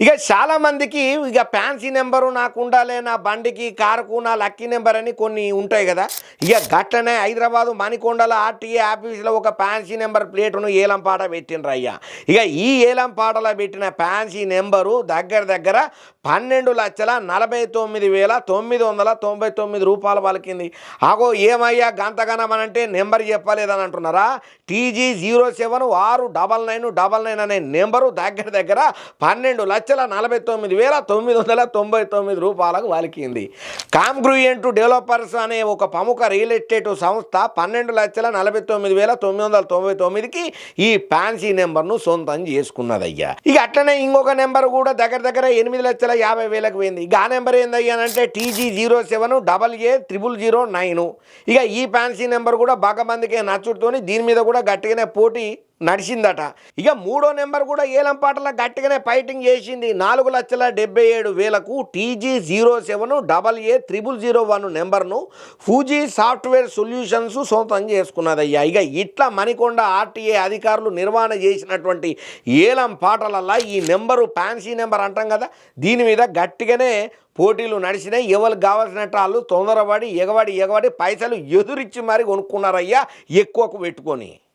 ఇక చాలా మందికి ఇక ఫ్యాన్సీ నెంబరు నాకు ఉండాలి, నా బండికి కారుకు నా లక్కీ నెంబర్ అని కొన్ని ఉంటాయి కదా. ఇక గట్లనే హైదరాబాదు మణికొండల ఆర్టీఏ ఆఫీసులో ఒక ఫ్యాన్సీ నెంబర్ ప్లేటును ఏలంపాట పెట్టిండ్రు అయ్యా. ఇక ఈ ఏలంపాటలో పెట్టిన ఫ్యాన్సీ నెంబరు దగ్గర దగ్గర 12,49,999 రూపాయలు పలికింది. ఆగో ఏమయ్యా గంతగనమనంటే నెంబర్ చెప్పలేదని అంటున్నారా? TG076999 అనే నెంబరు దగ్గర దగ్గర 12,49,999 రూపాయలకు పలికింది. కాంగ్రూయెంట్ డెవలపర్స్ అనే ఒక ప్రముఖ రియల్ ఎస్టేట్ సంస్థ 12,49,999కి ఈ ఫ్యాన్సీ నెంబర్ను సొంతం చేసుకున్నదయ్యా. ఇక అట్లనే ఇంకొక నెంబర్ కూడా దగ్గర దగ్గర 8,50,000కు పోయింది. ఇక ఆ నెంబర్ ఏందయ్యానంటే TG07AA0009. ఇక ఈ ఫ్యాన్సీ నెంబర్ కూడా బాగా మందికి నచ్చుతోని దీని మీద కూడా గట్టిగానే పోటీ నడిచిందట. ఇక మూడో నెంబర్ కూడా ఏలంపాటలో గట్టిగానే ఫైటింగ్ చేసింది. 4,77,000కు TG07AA0001 నెంబర్ను ఫూజీ సాఫ్ట్వేర్ సొల్యూషన్స్ సొంతం చేసుకున్నదయ్యా. ఇక ఇట్లా మణికొండ ఆర్టీఏ అధికారులు నిర్వహణ చేసినటువంటి ఏలంపాటలల్లా ఈ నెంబరు ఫ్యాన్సీ నెంబర్ అంటాం కదా, దీని మీద గట్టిగానే పోటీలు నడిచినాయి. ఎవరికి కావాల్సినట్టు వాళ్ళు తొందరపడి ఎగబడి పైసలు ఎదురిచ్చి మరి కొనుక్కున్నారయ్యా ఎక్కువకు పెట్టుకొని.